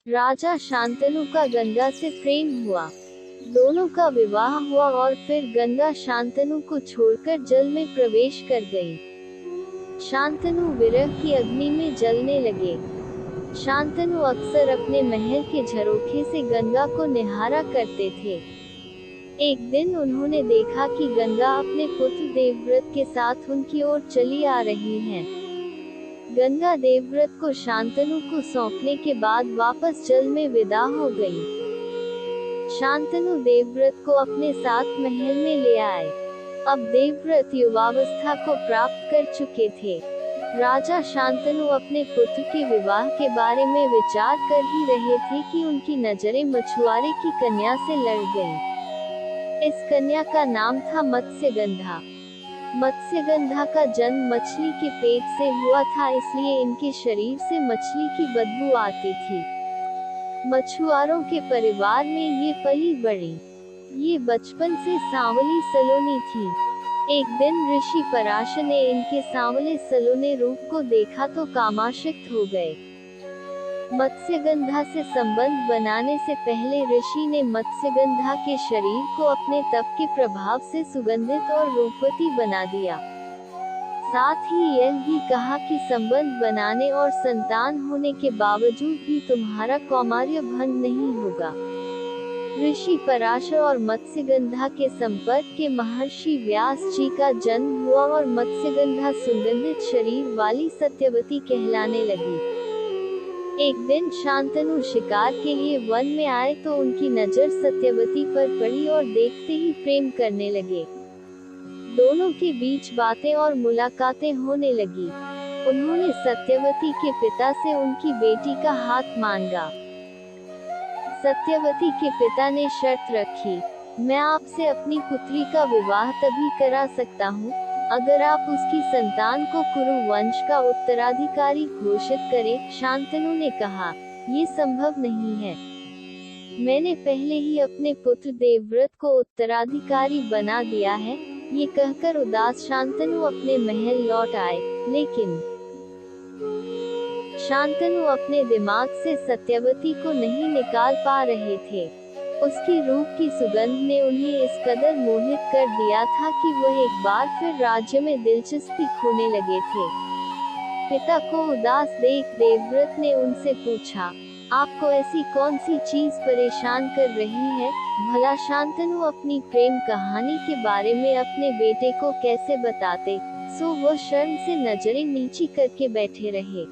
राजा शांतनु का गंगा से प्रेम हुआ। दोनों का विवाह हुआ और फिर गंगा शांतनु को छोड़कर जल में प्रवेश कर गई। शांतनु विरह की अग्नि में जलने लगे। शांतनु अक्सर अपने महल के झरोखे से गंगा को निहारा करते थे। एक दिन उन्होंने देखा कि गंगा अपने पुत्र देवव्रत के साथ उनकी ओर चली आ रही हैं। गंगा देवव्रत को शांतनु को सौंपने के बाद वापस जल में विदा हो गई। शांतनु देवव्रत को अपने साथ महल में ले आए। अब देवव्रत युवावस्था को प्राप्त कर चुके थे। राजा शांतनु अपने पुत्र के विवाह के बारे में विचार कर ही रहे थे कि उनकी नजरें मछुआरे की कन्या से लड़ गईं। इस कन्या का नाम था मत्स्यगंधा। मत्स्यगंधा का जन्म मछली के पेट से हुआ था, इसलिए इनके शरीर से मछली की बदबू आती थी। मछुआरों के परिवार में ये पली बड़ी। ये बचपन से सांवली सलोनी थी। एक दिन ऋषि पराशर ने इनके सांवले सलोने रूप को देखा तो कामाशक्त हो गए। मत्स्यगंधा से संबंध बनाने से पहले ऋषि ने मत्स्यगंधा के शरीर को अपने तप के प्रभाव से सुगंधित और रूपवती बना दिया। साथ ही यह भी कहा कि संबंध बनाने और संतान होने के बावजूद भी तुम्हारा कौमार्य भंग नहीं होगा। ऋषि पराशर और मत्स्यगंधा के संपर्क के महर्षि व्यास जी का जन्म हुआ और मत्स्यगंधा सुगंधित शरीर वाली सत्यवती कहलाने लगी। एक दिन शांतनु शिकार के लिए वन में आए तो उनकी नजर सत्यवती पर पड़ी और देखते ही प्रेम करने लगे। दोनों के बीच बातें और मुलाकातें होने लगी। उन्होंने सत्यवती के पिता से उनकी बेटी का हाथ मांगा। सत्यवती के पिता ने शर्त रखी, मैं आपसे अपनी पुत्री का विवाह तभी करा सकता हूँ अगर आप उसकी संतान को कुरु वंश का उत्तराधिकारी घोषित करें। शांतनु ने कहा, ये संभव नहीं है। मैंने पहले ही अपने पुत्र देवव्रत को उत्तराधिकारी बना दिया है। ये कहकर उदास शांतनु अपने महल लौट आए, लेकिन शांतनु अपने दिमाग से सत्यवती को नहीं निकाल पा रहे थे। उसकी रूप की सुगंध ने उन्हें इस कदर मोहित कर दिया था कि वह एक बार फिर राज्य में दिलचस्पी खोने लगे थे। पिता को उदास देख देवव्रत ने उनसे पूछा, आपको ऐसी कौन सी चीज परेशान कर रही है? भला शांतनु अपनी प्रेम कहानी के बारे में अपने बेटे को कैसे बताते? सो वह शर्म से नजरें नीची करके बैठे रहे।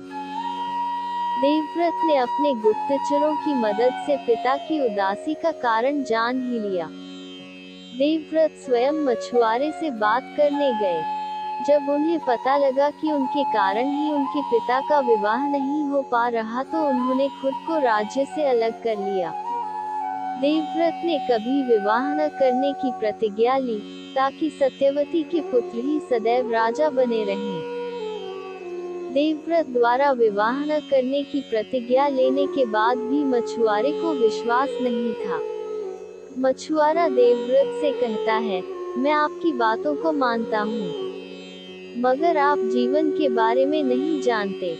देवव्रत ने अपने गुप्तचरों की मदद से पिता की उदासी का कारण जान ही लिया। देवव्रत स्वयं मछुआरे से बात करने गए। जब उन्हें पता लगा कि उनके कारण ही उनके पिता का विवाह नहीं हो पा रहा तो उन्होंने खुद को राज्य से अलग कर लिया। देवव्रत ने कभी विवाह न करने की प्रतिज्ञा ली, ताकि सत्यवती के पुत्र ही सदैव राजा बने रहें। देवव्रत द्वारा विवाह न करने की प्रतिज्ञा लेने के बाद भी मछुआरे को विश्वास नहीं था। मछुआरा देवव्रत से कहता है, मैं आपकी बातों को मानता हूँ, मगर आप जीवन के बारे में नहीं जानते।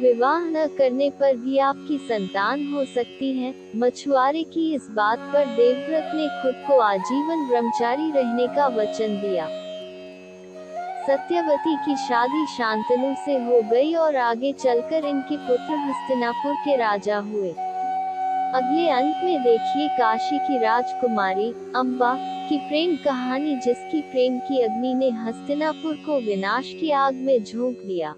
विवाह न करने पर भी आपकी संतान हो सकती है। मछुआरे की इस बात पर देवव्रत ने खुद को आजीवन ब्रह्मचारी रहने का वचन दिया। सत्यवती की शादी शांतनु से हो गई और आगे चलकर इनके पुत्र हस्तिनापुर के राजा हुए। अगले अंक में देखिए काशी की राजकुमारी अंबा की प्रेम कहानी, जिसकी प्रेम की अग्नि ने हस्तिनापुर को विनाश की आग में झोंक दिया।